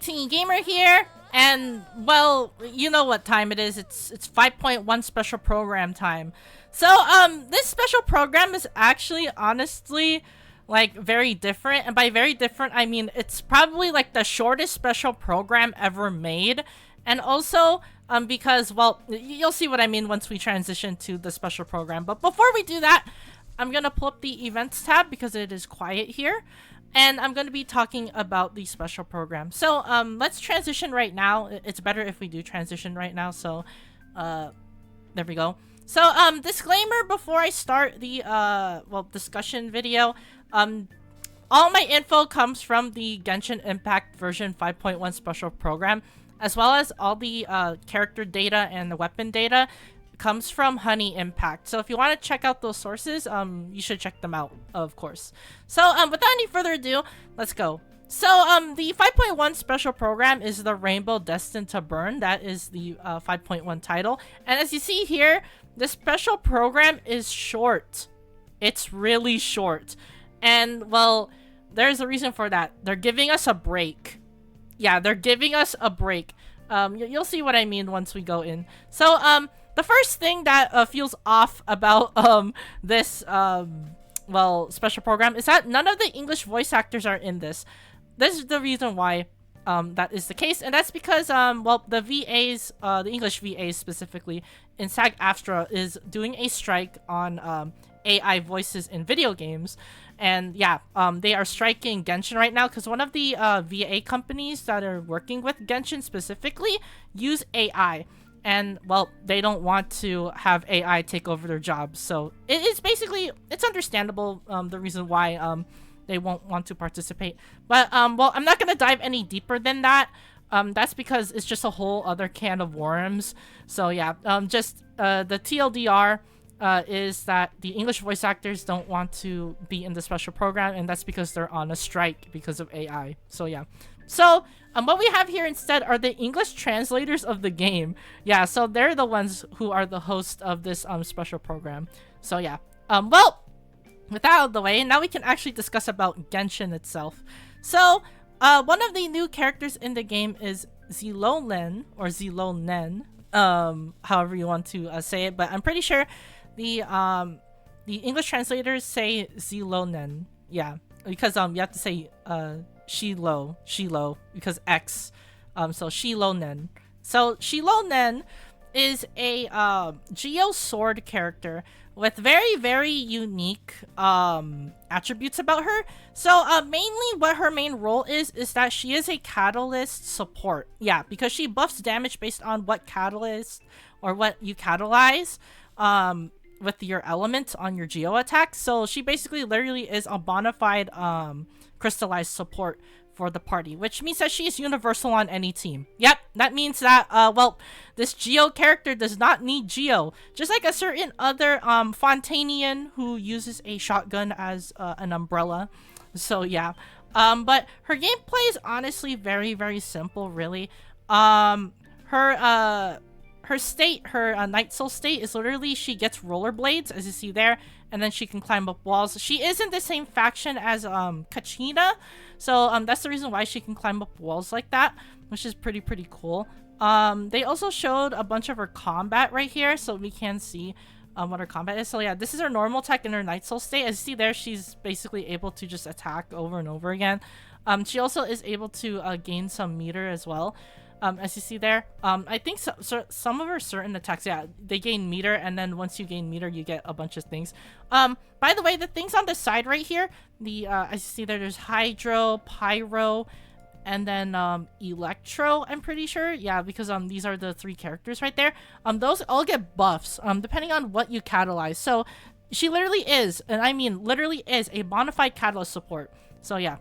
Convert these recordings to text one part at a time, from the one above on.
Teen Gamer here, and well, you know what time it is. It's 5.1 special program time. So this special program is actually honestly like very different, and by very different I mean it's probably like the shortest special program ever made, and also because well, you'll see what I mean once we transition to the special program. But before we do that, I'm gonna pull up the events tab because it is quiet here. And I'm going to be talking about the special program. So, let's transition right now. It's better if we do transition right now. So, there we go. So, disclaimer before I start the, well, discussion video. All my info comes from the Genshin Impact version 5.1 special program, as well as all the, character data and the weapon data comes from Honey Impact. So if you want to check out those sources, you should check them out, of course. So without any further ado, let's go. So the 5.1 special program is the Rainbow Destined to Burn. That is the 5.1 title. And as you see here, the special program is short. It's really short. And well, there's a reason for that. They're giving us a break. Yeah, they're giving us a break. You'll see what I mean once we go in. So the first thing that feels off about this well, special program is that none of the English voice actors are in this. This is the reason why that is the case, and that's because well, the VAs, the English VAs specifically in SAG-AFTRA is doing a strike on AI voices in video games. And yeah, they are striking Genshin right now because one of the VA companies that are working with Genshin specifically use AI. And, well, they don't want to have AI take over their jobs. So, it's basically, it's understandable, the reason why, they won't want to participate. But, well, I'm not gonna dive any deeper than that. That's because it's just a whole other can of worms. So, yeah, the TLDR, is that the English voice actors don't want to be in the special program, and that's because they're on a strike because of AI. So, yeah. So, what we have here instead are the English translators of the game. Yeah, so they're the ones who are the host of this special program. So yeah. Well, with that out of the way, now we can actually discuss about Genshin itself. So, one of the new characters in the game is xilonen, or xilonen, however you want to say it, but I'm pretty sure the English translators say xilonen. Yeah, because you have to say Shilo, because X, so xilonen. So xilonen is a Geo Sword character with very, very unique attributes about her. So mainly what her main role is that she is a catalyst support. Yeah, because she buffs damage based on what catalyst or what you catalyze with your element on your Geo attack. So she basically literally is a bona fide crystallized support for the party, which means that she is universal on any team. Yep, that means that well, this Geo character does not need Geo, just like a certain other Fontanian who uses a shotgun as an umbrella. So yeah, but her gameplay is honestly very, very simple, really. Her state, her Night Soul state is literally she gets rollerblades, as you see there, and then she can climb up walls. She is in the same faction as Kachina, so that's the reason why she can climb up walls like that, which is pretty cool. They also showed a bunch of her combat right here, so we can see what her combat is. So yeah, this is her normal attack in her Night Soul state. As you see there, she's basically able to just attack over and over again. She also is able to gain some meter as well. As you see there, I think some of her certain attacks, yeah, they gain meter, and then once you gain meter, you get a bunch of things. By the way, the things on the side right here, as you see there, there's Hydro, Pyro, and then, Electro, I'm pretty sure. Yeah, because, these are the three characters right there. Those all get buffs, depending on what you catalyze. So, she literally is, and I mean literally is, a bona fide catalyst support. So, yeah,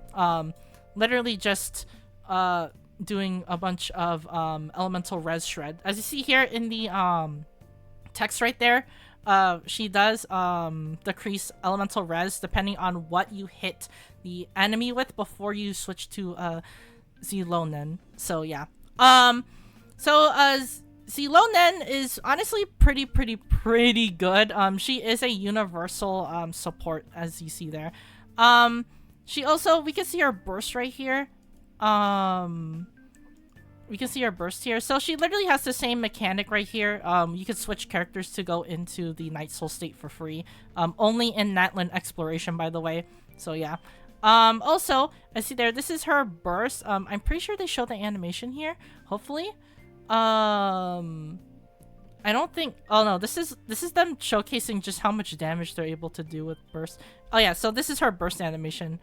literally just, doing a bunch of elemental res shred. As you see here in the text right there, she does decrease elemental res depending on what you hit the enemy with before you switch to xilonen. So yeah, xilonen is honestly pretty good. She is a universal support, as you see there. She also, we can see her burst right here. we can see her burst here. So she literally has the same mechanic right here. You can switch characters to go into the Night Soul state for free. Only in Natlan Exploration, by the way. So yeah. Also, I see there, this is her burst. I'm pretty sure they show the animation here. Hopefully. I don't think, oh no, this is them showcasing just how much damage they're able to do with burst. Oh yeah, so this is her burst animation.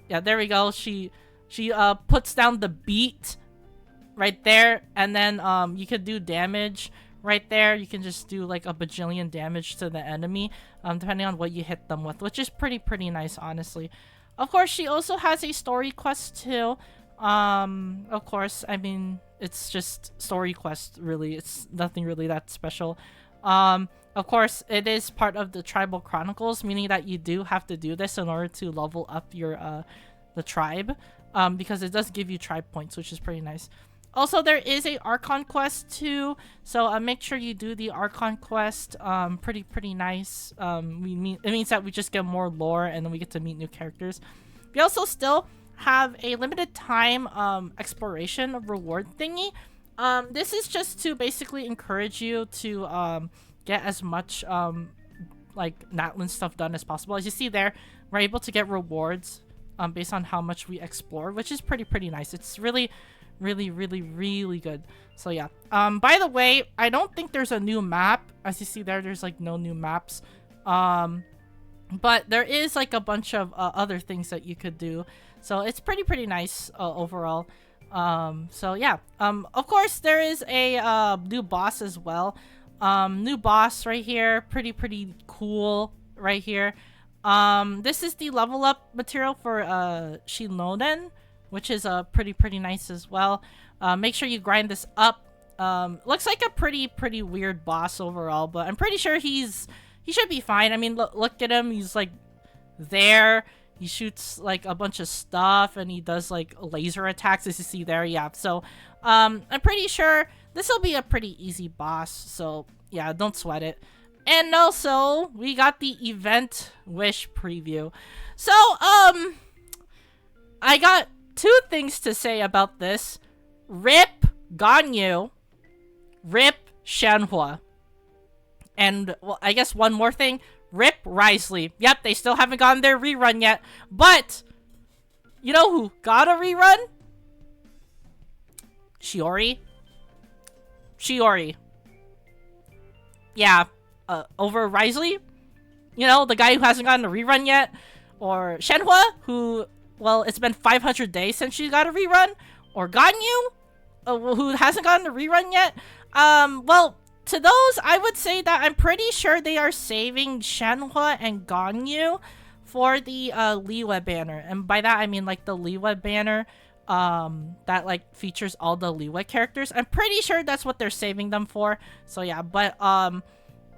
Yeah, there we go. She puts down the beat right there, and then you could do damage right there. You can just do like a bajillion damage to the enemy, depending on what you hit them with, which is pretty nice, honestly. Of course, she also has a story quest too. Of course, I mean, it's just story quest, really. It's nothing really that special. Of course, it is part of the Tribal Chronicles, meaning that you do have to do this in order to level up your the tribe, because it does give you tribe points, which is pretty nice. Also, there is a Archon quest too, so make sure you do the Archon quest. Pretty nice. It means that we just get more lore, and then we get to meet new characters. We also still have a limited time exploration reward thingy. This is just to basically encourage you to get as much like Natlan stuff done as possible. As you see there, we're able to get rewards based on how much we explore, which is pretty nice. It's really good. So yeah. By the way, I don't think there's a new map. As you see there, there's like no new maps. But there is like a bunch of other things that you could do. So it's pretty nice overall. So yeah. Of course, there is a new boss as well. New boss right here. Pretty cool right here. This is the level up material for xilonen, which is pretty nice as well. Make sure you grind this up. Looks like a pretty weird boss overall, but I'm pretty sure he should be fine. I mean, look at him. He's like there. He shoots like a bunch of stuff, and he does like laser attacks, as you see there. Yeah, so I'm pretty sure this will be a pretty easy boss. So yeah, don't sweat it. And also, we got the event wish preview. So I got two things to say about this. RIP Ganyu, RIP Shenhua. And, well, I guess one more thing. RIP Risley. Yep, they still haven't gotten their rerun yet. But, you know who got a rerun? Chiori. Chiori. Yeah, over Risley. You know, the guy who hasn't gotten a rerun yet. Or Shenhua, who, well, it's been 500 days since she got a rerun. Or Ganyu, who hasn't gotten a rerun yet. Well, to those, I would say that I'm pretty sure they are saving Shenhua and Ganyu for the Liyue banner. And by that, I mean, like, the Liyue banner that, like, features all the Liyue characters. I'm pretty sure that's what they're saving them for. So, yeah, but,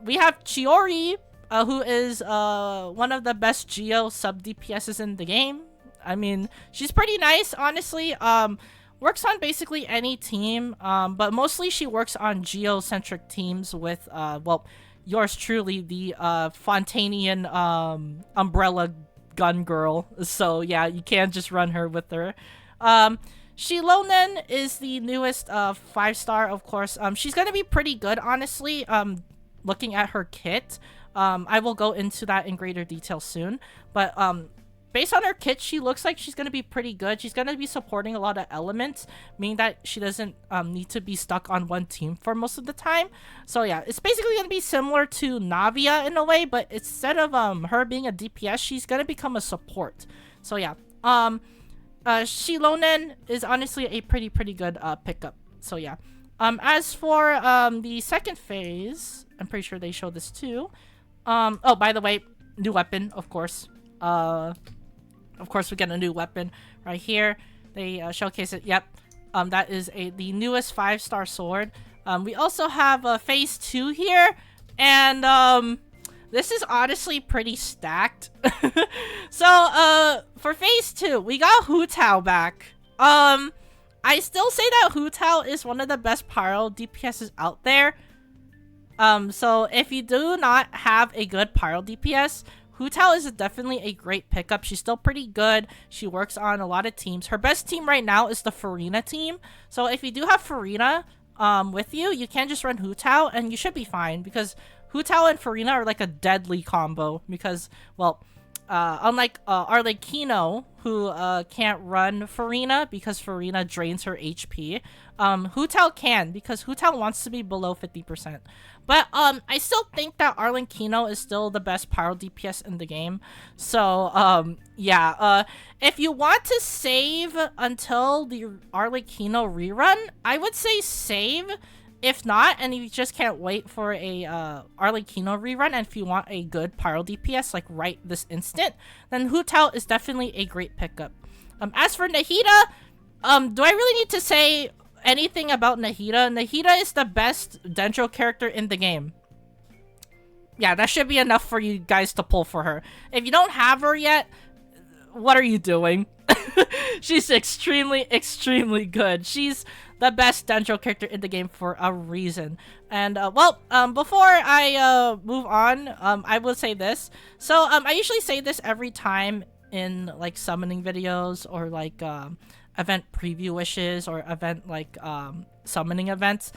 we have Chiori, who is, one of the best Geo sub-DPSs in the game. I mean, she's pretty nice, honestly. Works on basically any team, but mostly she works on Geo-centric teams with, well, yours truly, the Fontanian umbrella gun girl. So yeah, you can't just run her with her. xilonen is the newest 5-star, of course. She's gonna be pretty good, honestly. Looking at her kit, I will go into that in greater detail soon. But based on her kit, she looks like she's going to be pretty good. She's going to be supporting a lot of elements, meaning that she doesn't need to be stuck on one team for most of the time. So yeah, it's basically going to be similar to Navia in a way, but instead of her being a DPS, she's going to become a support. So yeah, xilonen is honestly a pretty good pickup. So yeah, as for the second phase, I'm pretty sure they show this too. Oh, by the way, new weapon, of course. Of course, we get a new weapon right here. They showcase it. Yep. That is the newest 5-star sword. We also have phase 2 here, and this is honestly pretty stacked. So for phase 2, we got Hu Tao back. I still say that Hu Tao is one of the best pyro DPSs out there. So if you do not have a good pyro DPS, Hu Tao is definitely a great pickup. She's still pretty good. She works on a lot of teams. Her best team right now is the Farina team. So if you do have Farina with you, you can just run Hu Tao and you should be fine, because Hu Tao and Farina are like a deadly combo because, well, unlike Arlecchino, who can't run Farina because Farina drains her HP, Hu Tao can, because Hu Tao wants to be below 50%. But I still think that Arlecchino is still the best pyro DPS in the game. So yeah, if you want to save until the Arlecchino rerun, I would say save. If not, and you just can't wait for a Arlecchino rerun, and if you want a good pyro DPS like right this instant, then Hu Tao is definitely a great pickup. As for Nahida, do I really need to say anything about Nahida? Nahida is the best Dendro character in the game. Yeah, that should be enough for you guys to pull for her. If you don't have her yet, what are you doing? She's extremely, extremely good. She's the best Dendro character in the game for a reason. And, well, before I move on, I will say this. So, I usually say this every time in, like, summoning videos or, like, event preview wishes or event, like, summoning events.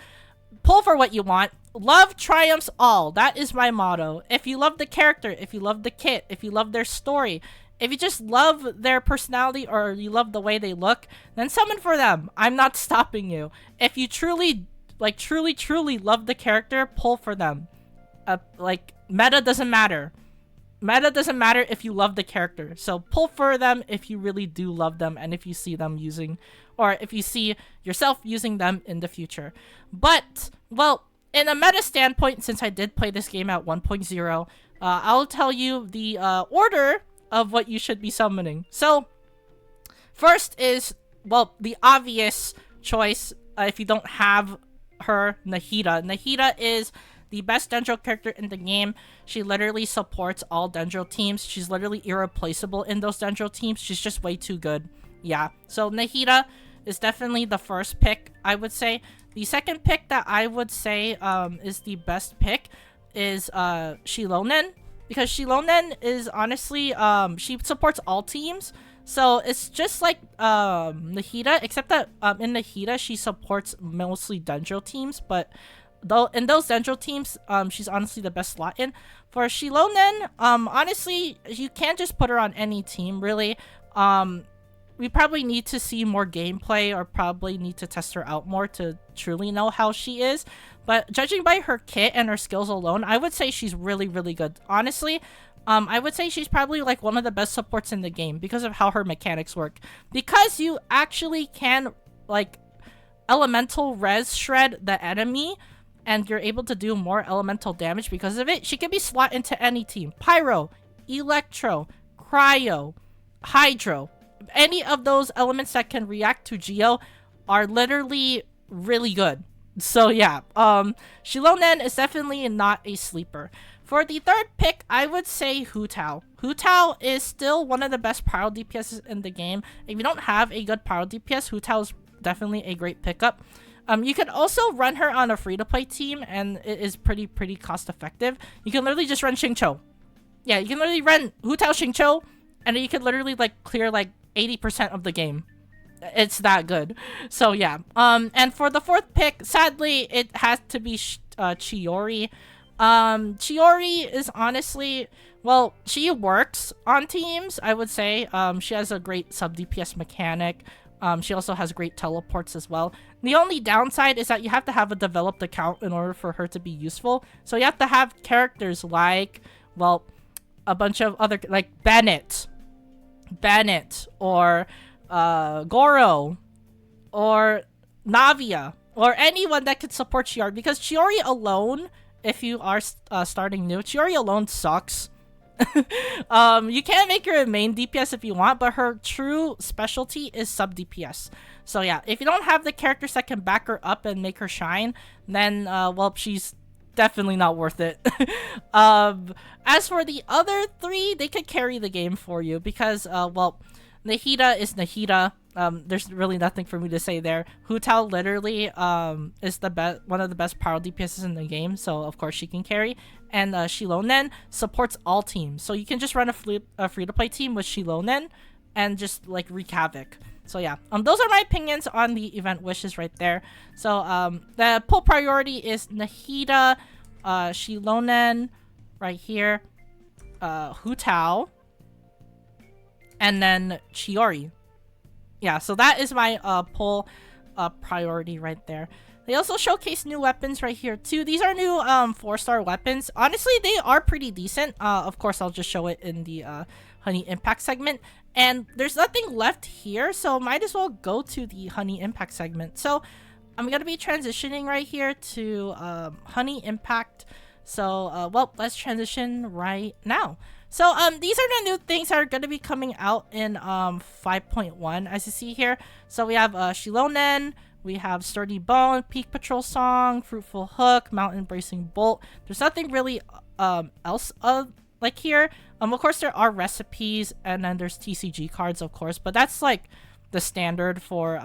Pull for what you want. Love triumphs all. That is my motto. If you love the character, if you love the kit, if you love their story, if you just love their personality or you love the way they look, then summon for them. I'm not stopping you. If you truly, like, truly love the character, pull for them. Like, meta doesn't matter. Meta doesn't matter if you love the character. So pull for them if you really do love them and if you see them using, or if you see yourself using them in the future. But, well, in a meta standpoint, since I did play this game at 1.0, I'll tell you the order of what you should be summoning. So, first is, well, the obvious choice if you don't have her, Nahida. Nahida is the best Dendro character in the game. She literally supports all Dendro teams. She's literally irreplaceable in those Dendro teams. She's just way too good. Yeah, so Nahida is definitely the first pick, I would say. The second pick that I would say is the best pick is xilonen. Because xilonen is honestly, she supports all teams. So it's just like Nahida, except that in Nahida, she supports mostly Dendro teams. But though in those Dendro teams, she's honestly the best slot in. For xilonen, honestly, you can't just put her on any team, really. We probably need to see more gameplay or probably need to test her out more to truly know how she is. But judging by her kit and her skills alone, I would say she's really, really good. Honestly, I would say she's probably like one of the best supports in the game because of how her mechanics work. Because you actually can like elemental res shred the enemy and you're able to do more elemental damage because of it. She can be slot into any team. Pyro, Electro, Cryo, Hydro. Any of those elements that can react to Geo are literally really good. So yeah, xilonen is definitely not a sleeper. For the third pick, I would say Hu Tao. Hu Tao is still one of the best pyro DPSs in the game. If you don't have a good pyro DPS, Hu Tao is definitely a great pickup. You can also run her on a free-to-play team, and it is pretty cost-effective. You can literally just run Xingqiu. Yeah, you can literally run Hu Tao Xingqiu, and you can literally like clear like 80% of the game. It's that good. So yeah. And for the fourth pick, sadly, it has to be Chiori. Chiori is honestly, well, she works on teams, I would say. She has a great sub DPS mechanic. She also has great teleports as well. The only downside is that you have to have a developed account in order for her to be useful. So you have to have characters like, well, a bunch of other, like Bennett, or Goro, or Navia, or anyone that could support Chiori. Because Chiori alone, if you are starting new, Chiori alone sucks. You can make her a main DPS if you want, but her true specialty is sub DPS. So yeah, if you don't have the characters that can back her up and make her shine, then well, she's definitely not worth it. As for the other three, they could carry the game for you because well, Nahida is Nahida. There's really nothing for me to say there. Hu Tao literally is the best, one of the best power DPSs in the game, so of course she can carry. And xilonen supports all teams, so you can just run a free to play team with xilonen and just like wreak havoc. So yeah, those are my opinions on the event wishes right there. So the pull priority is Nahida, xilonen, right here, Hu Tao, and then Chiori. Yeah, so that is my pull priority right there. They also showcase new weapons right here too. These are new 4-star weapons. Honestly, they are pretty decent. Of course, I'll just show it in the Honey Impact segment. And there's nothing left here, so might as well go to the Honey Impact segment. So I'm gonna be transitioning right here to Honey Impact. So well, let's transition right now. So these are the new things that are going to be coming out in 5.1, as you see here. So we have xilonen, we have Sturdy Bone, Peak Patrol Song, Fruitful Hook, Mountain Bracing Bolt. There's nothing really else like here. Of course there are recipes, and then there's TCG cards, of course, but that's like the standard for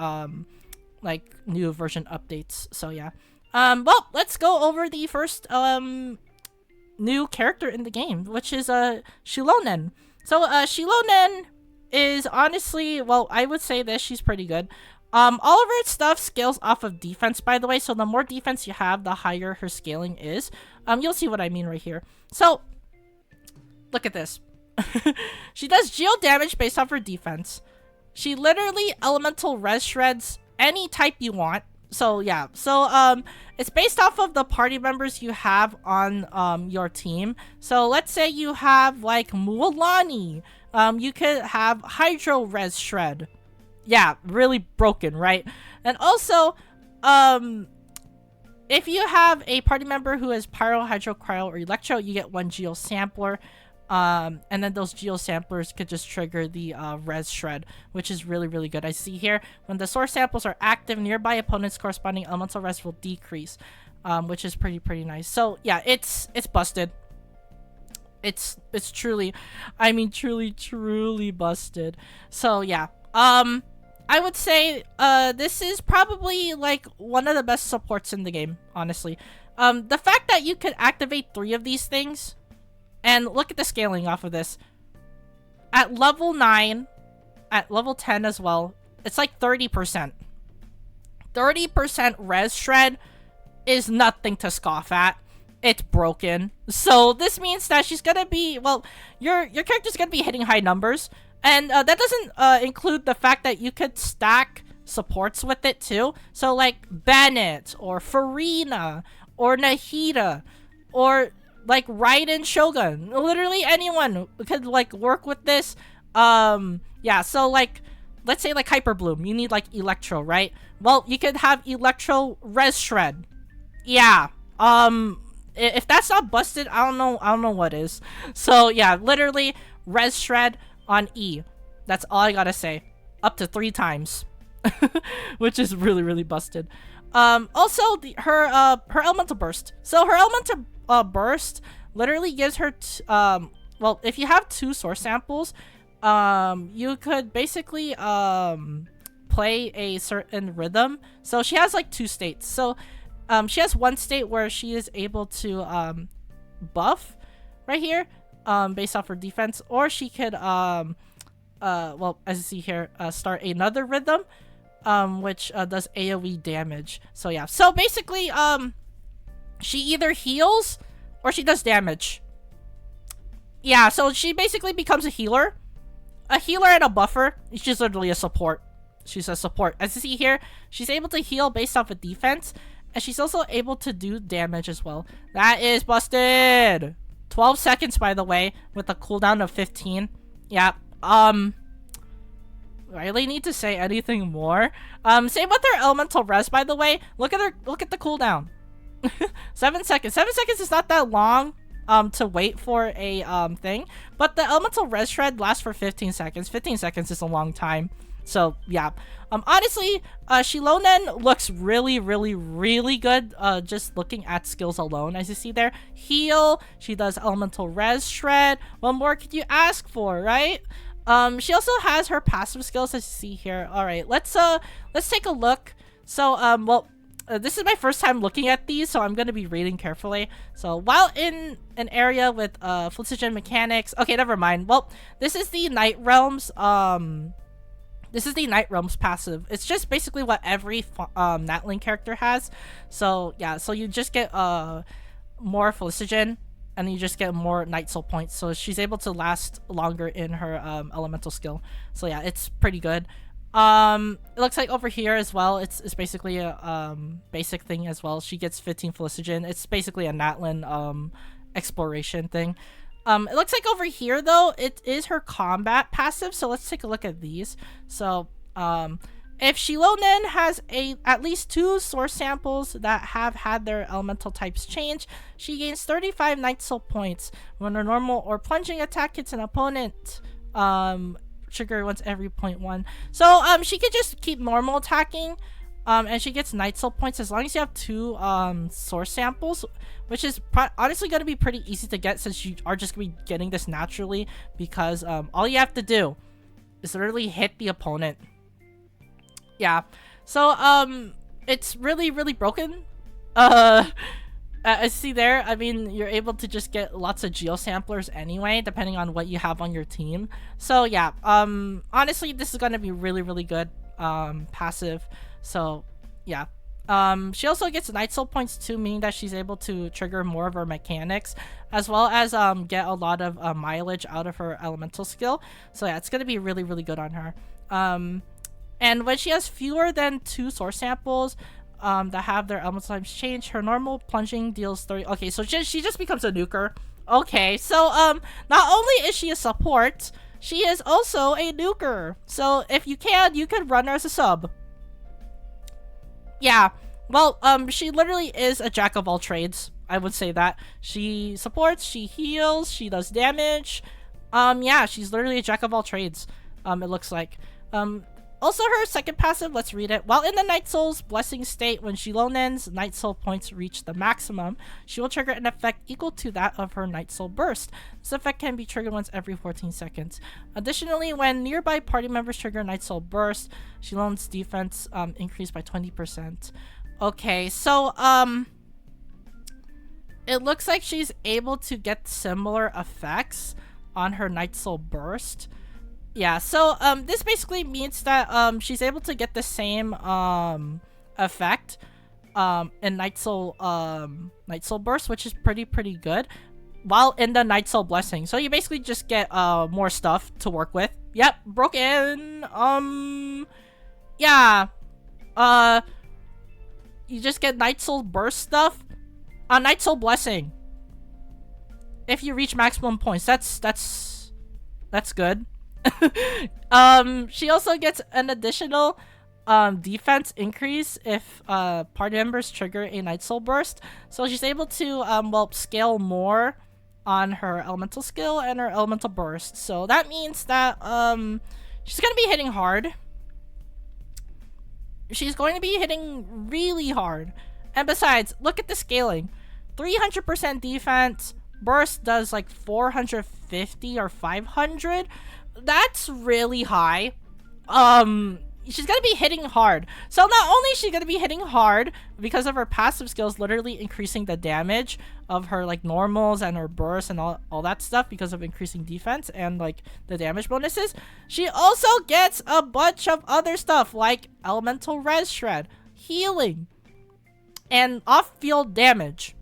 like new version updates. So yeah. Well, let's go over the first new character in the game, which is xilonen. So xilonen is honestly, well, I would say this, she's pretty good. All of her stuff scales off of defense, by the way, so the more defense you have, the higher her scaling is. You'll see what I mean right here. So look at this. She does geo damage based off her defense. She literally elemental res shreds any type you want. So yeah, so it's based off of the party members you have on your team. So let's say you have like Mualani, you could have Hydro Res Shred. Yeah, really broken, right? And also, if you have a party member who has Pyro, Hydro, Cryo, or Electro, you get 1 Geo Sampler. And then those Geo Samplers could just trigger the Res Shred, which is really, really good. I see here, when the source samples are active, nearby opponents' corresponding elemental res will decrease, which is pretty nice. So yeah, it's busted. It's truly, I mean truly busted. So yeah, I would say this is probably like one of the best supports in the game, honestly. The fact that you could activate 3 of these things. And look at the scaling off of this. At level 9, at level 10 as well, it's like 30%. 30% res shred is nothing to scoff at. It's broken. So this means that she's gonna be, well, your character's gonna be hitting high numbers. And that doesn't include the fact that you could stack supports with it too. So like Bennett, or Farina, or Nahida, or like Raiden Shogun. Literally anyone could like work with this. Yeah, so like let's say like Hyper Bloom, you need like Electro, right? Well, you could have Electro Res Shred. Yeah. If that's not busted, I don't know what is. So yeah, literally Res Shred on E. That's all I gotta say. Up to 3 times. Which is really busted. Also her elemental burst. So her elemental burst literally gives her well, if you have 2 source samples, you could basically play a certain rhythm. So she has like 2 states. So she has 1 state where she is able to buff right here based off her defense, or she could well, as you see here, start another rhythm which does AoE damage. So yeah, so basically she either heals or she does damage. Yeah, so she basically becomes a healer and a buffer. She's literally a support. She's a support. As you see here, she's able to heal based off of defense, and she's also able to do damage as well. That is busted. 12 seconds, by the way, with a cooldown of 15. Yeah. Do I really need to say anything more? Same with her elemental res, by the way. Look at the cooldown. 7 seconds. 7 seconds is not that long to wait for a thing, but the elemental res shred lasts for 15 seconds. 15 seconds is a long time. So yeah, honestly, xilonen looks really good, just looking at skills alone. As you see there, heal, she does elemental res shred. What more could you ask for, right? She also has her passive skills as you see here. All right, let's take a look. So well, this is my first time looking at these, so I'm gonna be reading carefully. So while in an area with Flitzigen mechanics, okay, never mind. Well, this is the Night Realms. This is the Night Realms passive. It's just basically what every Natling character has. So yeah, so you just get more Flitzigen, and you just get more Night Soul points. So she's able to last longer in her elemental skill. So yeah, it's pretty good. It looks like over here as well, it's basically a basic thing as well. She gets 15 Flitzigen. It's basically a Natlin exploration thing. It looks like over here though, it is her combat passive. So let's take a look at these. So if xilonen has at least 2 source samples that have had their elemental types change, she gains 35 Night Soul points when a normal or plunging attack hits an opponent. Trigger once every 0.1. So she could just keep normal attacking, and she gets Night Soul points as long as you have 2 source samples, which is honestly going to be pretty easy to get since you are just going to be getting this naturally, because all you have to do is literally hit the opponent. Yeah, so it's really broken. I see there, I mean, you're able to just get lots of geo samplers anyway, depending on what you have on your team. So yeah, honestly, this is gonna be really good passive. So yeah, she also gets Night Soul points too, meaning that she's able to trigger more of her mechanics, as well as get a lot of mileage out of her elemental skill. So yeah, it's gonna be really good on her. And when she has fewer than 2 source samples that have their elemental types change, her normal plunging deals 30. Okay, so she just becomes a nuker. Okay, so not only is she a support, she is also a nuker. So if you could run her as a sub. Yeah, well, she literally is a jack of all trades. I would say that. She supports, she heals, she does damage. Yeah, she's literally a jack of all trades. It looks like. Also, her second passive, let's read it. While in the Night Soul's blessing state, when xilonen's Night Soul points reach the maximum, she will trigger an effect equal to that of her Night Soul burst. This effect can be triggered once every 14 seconds. Additionally, when nearby party members trigger Night Soul burst, xilonen's defense increased by 20%. Okay, so it looks like she's able to get similar effects on her Night Soul burst. Yeah, so this basically means that she's able to get the same effect in Night Soul burst, which is pretty good, while in the Night Soul blessing. So you basically just get more stuff to work with. Yep, broken. Yeah. You just get Night Soul burst stuff on Night Soul blessing. If you reach maximum points, that's good. She also gets an additional defense increase if party members trigger a Night Soul burst. So she's able to well, scale more on her elemental skill and her elemental burst. So that means that she's gonna be hitting hard. She's going to be hitting really hard. And besides, look at the scaling. 300% defense. Burst does like 450 or 500. That's really high. She's gonna be hitting hard. So not only is she gonna be hitting hard because of her passive skills literally increasing the damage of her like normals and her bursts and all that stuff because of increasing defense and like the damage bonuses, she also gets a bunch of other stuff like elemental res shred, healing, and off-field damage.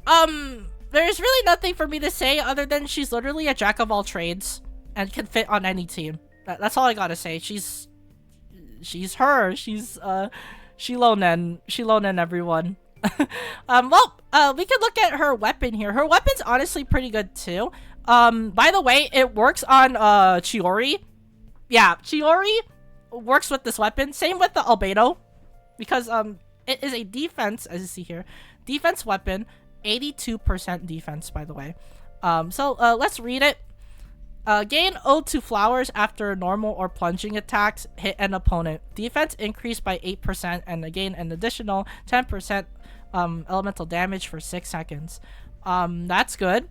There's really nothing for me to say other than she's literally a jack of all trades and can fit on any team. That's all I gotta say. She's her. She's xilonen everyone. Well, we can look at her weapon here. Her weapon's honestly pretty good too. By the way, it works on chiori. Yeah, chiori works with this weapon. Same with the albedo, because it is a defense, as you see here, defense weapon. 82% defense, by the way. So let's read it. Gain ode to flowers after normal or plunging attacks hit an opponent. Defense increased by 8% and gain an additional 10% elemental damage for 6 seconds. That's good.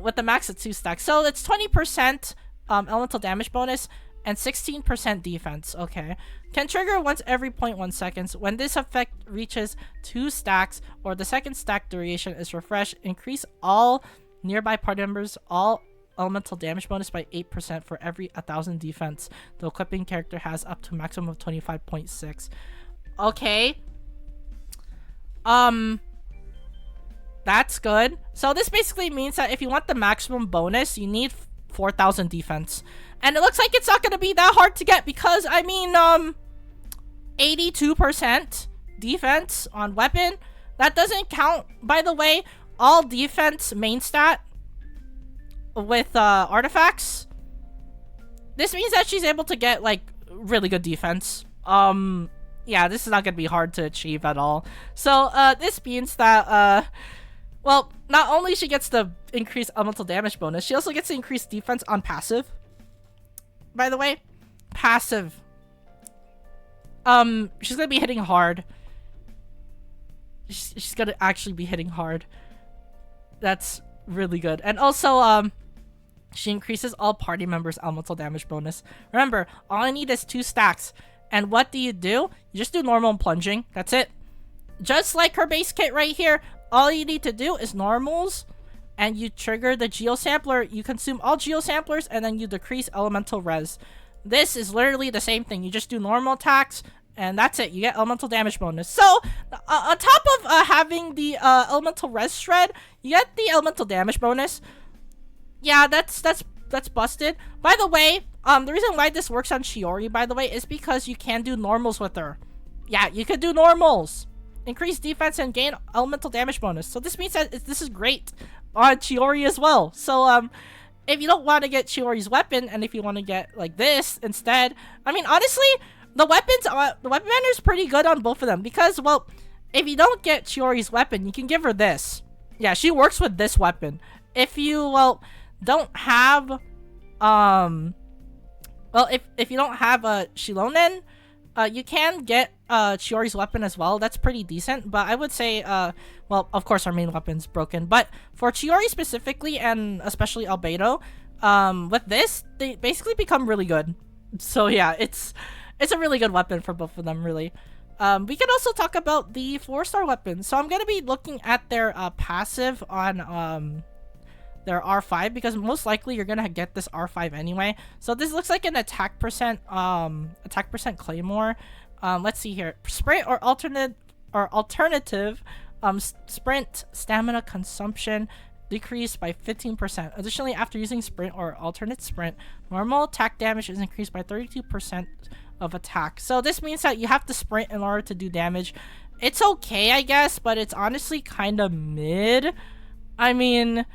with the max of 2 stacks. So it's 20% elemental damage bonus and 16% defense. Okay. Can trigger once every 0.1 seconds. When this effect reaches 2 stacks or the second stack duration is refreshed, increase all nearby party members all elemental damage bonus by 8% for every 1,000 defense. The equipping character has up to a maximum of 25.6. Okay. That's good. So this basically means that if you want the maximum bonus, you need 4,000 defense. And it looks like it's not going to be that hard to get because, I mean, 82% defense on weapon. That doesn't count, by the way, all defense main stat with artifacts. This means that she's able to get, like, really good defense. Yeah, this is not going to be hard to achieve at all. So, this means that, well, not only she gets the increased elemental damage bonus, she also gets the increased defense on passive. By the way, passive. She's gonna be hitting hard. She's gonna actually be hitting hard. That's really good. And also, she increases all party members' elemental damage bonus. Remember, all I need is 2 stacks. And what do? You just do normal and plunging. That's it. Just like her base kit right here, all you need to do is normals, and you trigger the Geo Sampler. You consume all Geo Samplers, and then you decrease elemental res. This is literally the same thing. You just do normal attacks, and that's it. You get elemental damage bonus. So, on top of having the elemental res shred, you get the elemental damage bonus. Yeah, that's busted. By the way, the reason why this works on Chiori, by the way, is because you can do normals with her. Yeah, you could do normals. Increase defense and gain elemental damage bonus. So this means that this is great on Chiori as well. So, if you don't want to get Chiori's weapon, and if you want to get, like, this instead, I mean, honestly, the weapon banner is pretty good on both of them. Because, well, if you don't get Chiori's weapon, you can give her this. Yeah, she works with this weapon. If you, well, don't have, well, if you don't have a xilonen, you can get Chiori's weapon as well. That's pretty decent, but I would say, well, of course our main weapon's broken, but for Chiori specifically, and especially Albedo, with this, they basically become really good. So yeah, it's a really good weapon for both of them, really. We can also talk about the 4-star weapons. So I'm gonna be looking at their passive on their R5, because most likely you're gonna get this R5 anyway. So this looks like an attack percent claymore. Let's see here. Sprint or alternative sprint stamina consumption decreased by 15%. Additionally, after using sprint or alternate sprint, normal attack damage is increased by 32% of attack. So this means that you have to sprint in order to do damage. It's okay, I guess, but it's honestly kind of mid. I mean,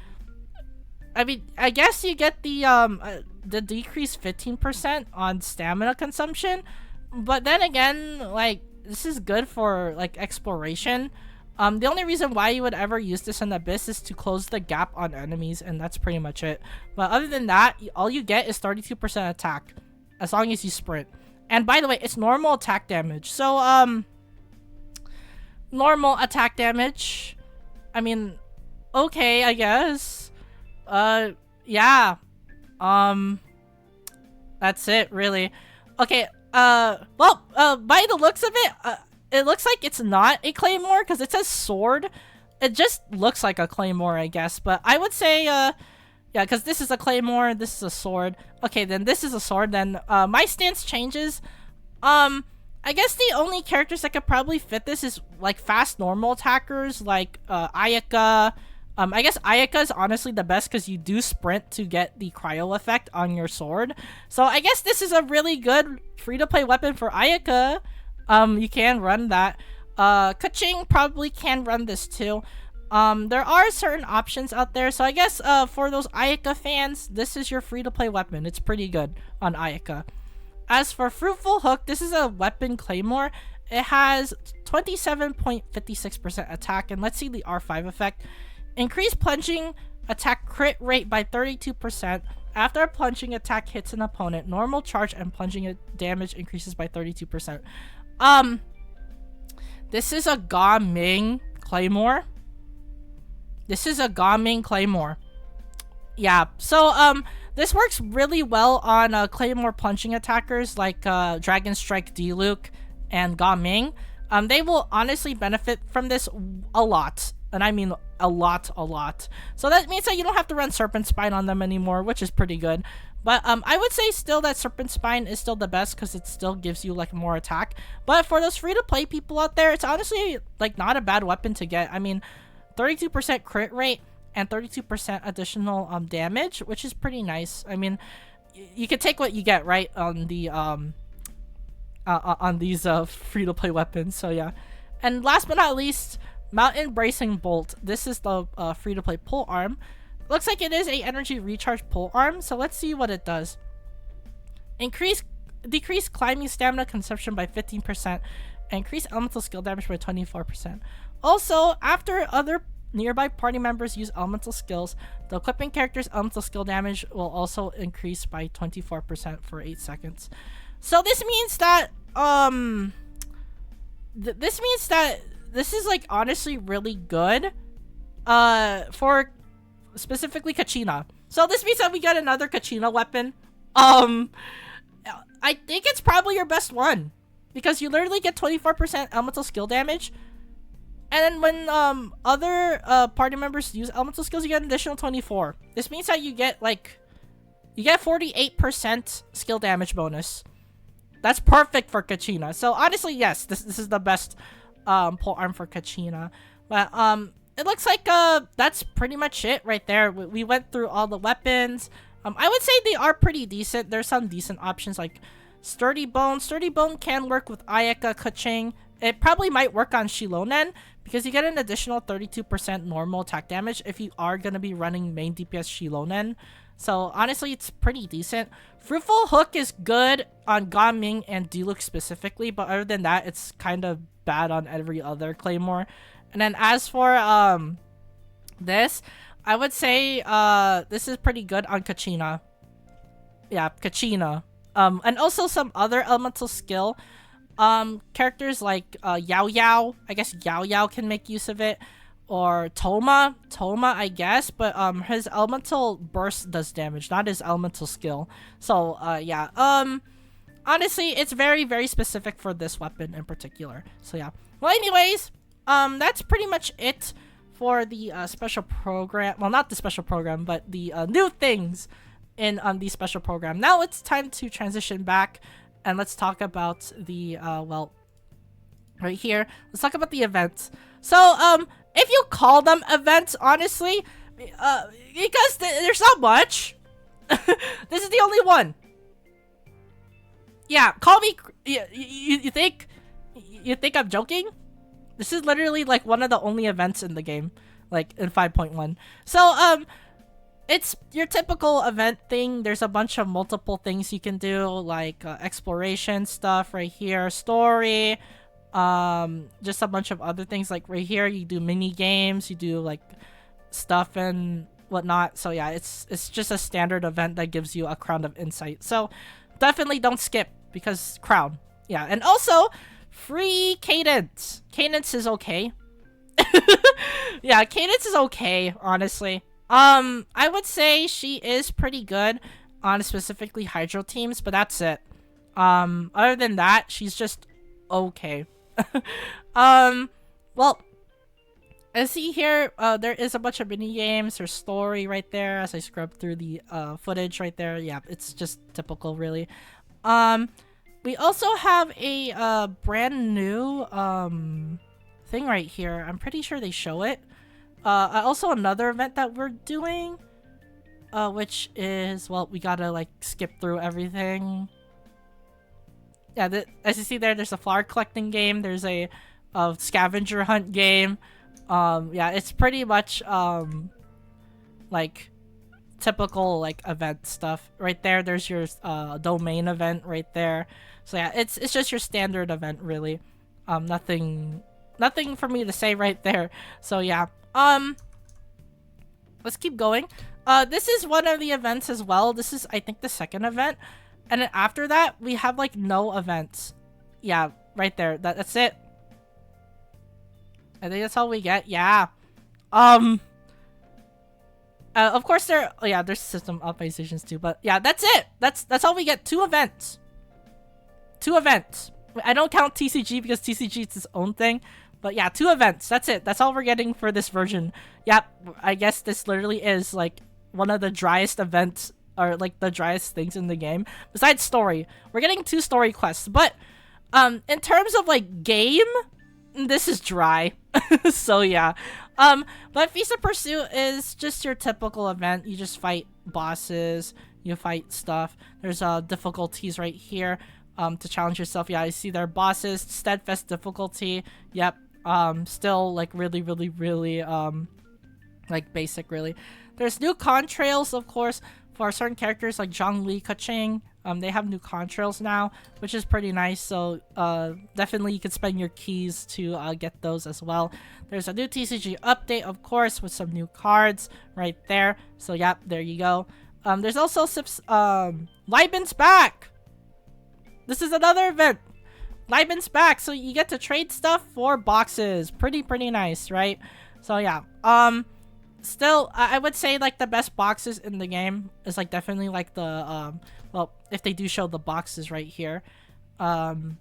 I guess you get the decreased 15% on stamina consumption, but then again, like, this is good for, like, exploration. The only reason why you would ever use this in Abyss is to close the gap on enemies, and that's pretty much it. But other than that, all you get is 32% attack, as long as you sprint. And by the way, it's normal attack damage. So, normal attack damage, I mean, okay, I guess. Yeah. That's it, really. Okay, well, by the looks of it, it looks like it's not a claymore, because it says sword. It just looks like a claymore, I guess, but I would say, yeah, because this is a claymore, this is a sword. Okay, then this is a sword, then, my stance changes. I guess the only characters that could probably fit this is, like, fast normal attackers, like, Ayaka. I guess Ayaka is honestly the best because you do sprint to get the cryo effect on your sword. So I guess this is a really good free-to-play weapon for Ayaka. You can run that. Kaching probably can run this too. There are certain options out there. So I guess for those Ayaka fans, this is your free-to-play weapon. It's pretty good on Ayaka. As for Fruitful Hook, this is a weapon claymore. It has 27.56% attack. And let's see the R5 effect. Increase plunging attack crit rate by 32%. After a plunging attack hits an opponent, normal charge and plunging damage increases by 32%. This is a Ga Ming Claymore. This is a Gaming Claymore. Yeah, so this works really well on Claymore punching attackers like Dragon Strike Diluc and Gaming. They will honestly benefit from this a lot. And I mean a lot. So that means that you don't have to run Serpent Spine on them anymore, which is pretty good. But I would say still that Serpent Spine is still the best because it still gives you like more attack. But for those free-to-play people out there, it's honestly like not a bad weapon to get. I mean, 32% crit rate and 32% additional damage, which is pretty nice. I mean, you can take what you get, right, on the on these free-to-play weapons. So yeah. And last but not least, Mountain Bracing Bolt. This is the free-to-play pole arm. Looks like it is a energy recharge pole arm, so let's see what it does. Decrease climbing stamina consumption by 15%, and increase elemental skill damage by 24%. Also, after other nearby party members use elemental skills, the equipping character's elemental skill damage will also increase by 24% for 8 seconds. So this means that this is like honestly really good for specifically Kachina. So this means that we get another Kachina weapon. I think it's probably your best one because you literally get 24% elemental skill damage. And then when other party members use elemental skills, you get an additional 24. This means that you get 48% skill damage bonus. That's perfect for Kachina. So honestly, yes, this is the best pole arm for Kachina. But it looks like that's pretty much it right there. We went through all the weapons. I would say they are pretty decent. There's some decent options like Sturdy Bone. Sturdy Bone can work with Ayaka Keqing. It probably might work on xilonen because you get an additional 32% normal attack damage if you are going to be running main DPS xilonen. So honestly, it's pretty decent. Fruitful Hook is good on Gaming and Diluc specifically, but other than that, it's kind of bad on every other Claymore. And then as for this, I would say this is pretty good on Kachina. Yeah, Kachina. And also some other elemental skill characters like Yao Yao. I guess Yao Yao can make use of it. Or Toma, I guess, but his elemental burst does damage, not his elemental skill. So yeah, honestly, it's very, very specific for this weapon in particular. So yeah. Well, anyways, that's pretty much it for the special program. Well, not the special program, but the new things in the special program. Now it's time to transition back and let's talk about the well, right here. Let's talk about the events. So if you call them events, honestly, because there's not much. This is the only one. Yeah, call me. You think I'm joking? This is literally like one of the only events in the game, like in 5.1. So it's your typical event thing. There's a bunch of multiple things you can do, like exploration stuff right here, story. Just a bunch of other things like right here you do mini games, you do like stuff and whatnot. So yeah, it's just a standard event that gives you a crown of insight. So definitely don't skip because crown. Yeah, and also free cadence. Cadence is okay. Yeah, cadence is okay, honestly. I would say she is pretty good on specifically hydro teams, but that's it. Other than that, she's just okay. Well, I see here, there is a bunch of mini games. There's story right there as I scrub through the footage right there. Yeah, it's just typical, really. We also have a brand new thing right here. I'm pretty sure they show it. Also another event that we're doing, which is, well, we gotta like skip through everything. Yeah, as you see there's a flower collecting game. There's a scavenger hunt game. Yeah, it's pretty much like typical like event stuff. Right there, there's your domain event right there. So yeah, it's just your standard event really. Nothing for me to say right there. So yeah, let's keep going. This is one of the events as well. This is, I think, the second event. And then after that, we have like no events. Yeah, right there. That's it. I think that's all we get. Yeah. Of course, there's system optimizations too, but yeah, that's it. That's all we get. 2 events. 2 events. I don't count TCG because TCG is its own thing, but yeah, 2 events. That's it. That's all we're getting for this version. Yep, I guess this literally is like one of the driest events, or like the driest things in the game besides story. We're getting 2 story quests, but in terms of like game, this is dry. So yeah. But Visa Pursuit is just your typical event. You just fight bosses, you fight stuff. There's difficulties right here to challenge yourself. Yeah, I see there are bosses, steadfast difficulty. Yep. Still like really like basic really. There's new contrails, of course, for certain characters like Zhongli, Keqing. They have new contrails now, which is pretty nice. So definitely you can spend your keys to get those as well. There's a new TCG update, of course, with some new cards right there. So yeah, there you go. There's also Libin's back. This is another event. Libin's back, so you get to trade stuff for boxes. Pretty nice, right? So yeah. Still, I would say like the best boxes in the game is like definitely like the well, if they do show the boxes right here. Let's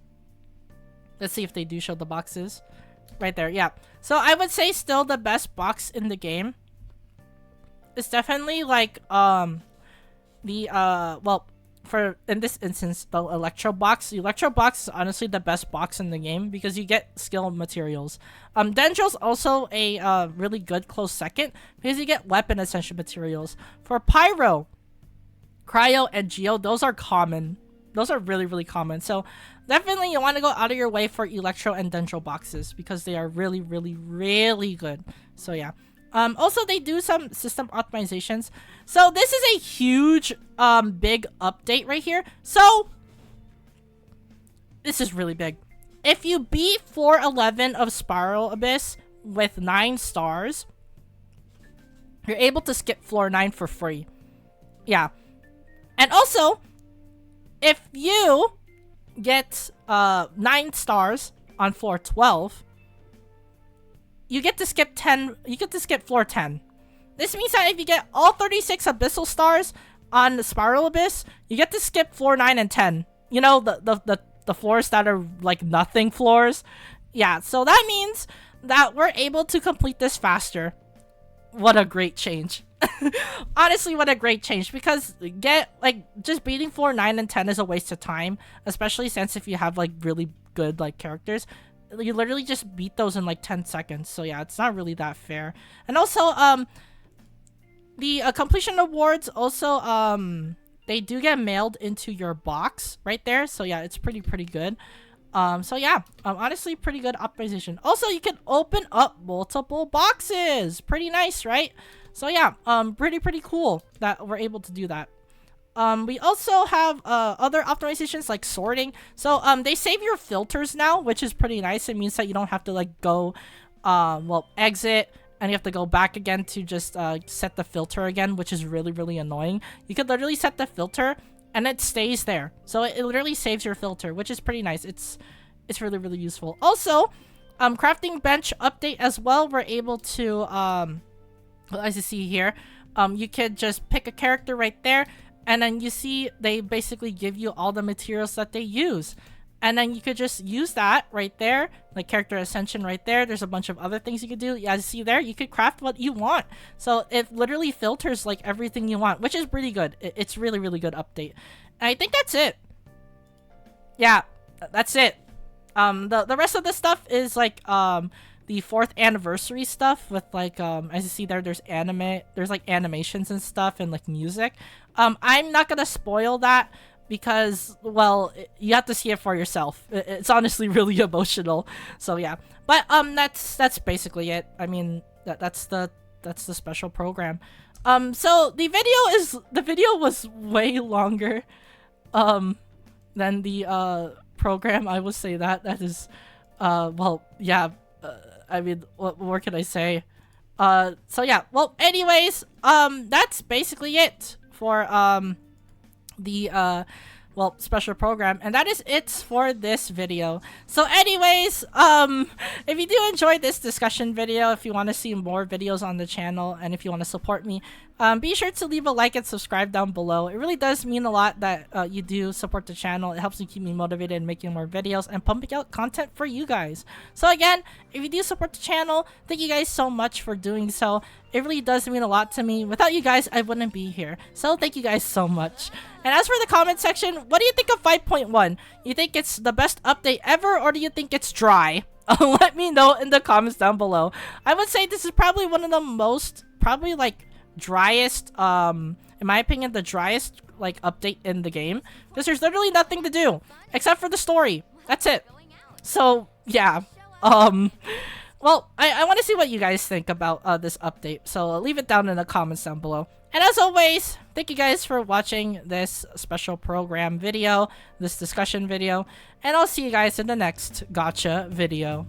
see if they do show the boxes. Right there, yeah. So I would say still the best box in the game is definitely like well, for in this instance, the Electro box. The Electro box is honestly the best box in the game because you get skill materials. Dendro's also a really good close second because you get weapon ascension materials. For Pyro, Cryo, and Geo, those are common. Those are really common. So definitely you want to go out of your way for Electro and Dendro boxes because they are really good. So yeah. Also, they do some system optimizations. So this is a huge, big update right here. So this is really big. If you beat 411 of Spiral Abyss with 9 stars, you're able to skip floor 9 for free. Yeah. And also, if you get 9 stars on floor 12, you get to skip 10. You get to skip floor 10. This means that if you get all 36 abyssal stars on the Spiral Abyss, you get to skip floor 9 and 10. You know, the floors that are like nothing floors. Yeah, so that means that we're able to complete this faster. What a great change. Honestly, what a great change, because just beating floor 9 and 10 is a waste of time, especially since if you have like really good like characters, you literally just beat those in like 10 seconds. So yeah, it's not really that fair. And also the completion awards also they do get mailed into your box right there. So yeah, it's pretty good. So yeah, honestly pretty good optimization. Also, you can open up multiple boxes. Pretty nice, right? So yeah, pretty cool that we're able to do that. We also have other optimizations like sorting. So they save your filters now, which is pretty nice. It means that you don't have to like go exit and you have to go back again to just set the filter again, which is really annoying. You could literally set the filter and it stays there. So it literally saves your filter, which is pretty nice. It's really useful. Also, crafting bench update as well. We're able to as you see here, you could just pick a character right there, and then you see they basically give you all the materials that they use. And then you could just use that right there, like character ascension right there. There's a bunch of other things you could do. As you see there, you could craft what you want. So it literally filters like everything you want, which is pretty good. It's really good update. And I think that's it. Yeah, that's it. The rest of the stuff is like the 4th anniversary stuff with like as you see there, there's like animations and stuff and like music. I'm not gonna spoil that because, well, you have to see it for yourself. It's honestly really emotional. So yeah, but that's basically it. I mean, that's the special program. So the video was way longer than the program. I would say that is well, yeah. I mean, what more can I say? So yeah, well, anyways, that's basically it for the well, special program. And that is it for this video. So anyways, if you do enjoy this discussion video, if you want to see more videos on the channel, and if you want to support me, be sure to leave a like and subscribe down below. It really does mean a lot that you do support the channel. It helps me keep me motivated in making more videos and pumping out content for you guys. So again, if you do support the channel, thank you guys so much for doing so. It really does mean a lot to me. Without you guys, I wouldn't be here. So thank you guys so much. And as for the comment section, what do you think of 5.1? You think it's the best update ever, or do you think it's dry? Let me know in the comments down below. I would say this is probably one of the most, probably like driest, in my opinion, the driest like update in the game, because there's literally nothing to do except for the story. That's it. So yeah, well, I want to see what you guys think about this update, so leave it down in the comments down below. And as always, thank you guys for watching this special program video, this discussion video, and I'll see you guys in the next gotcha video.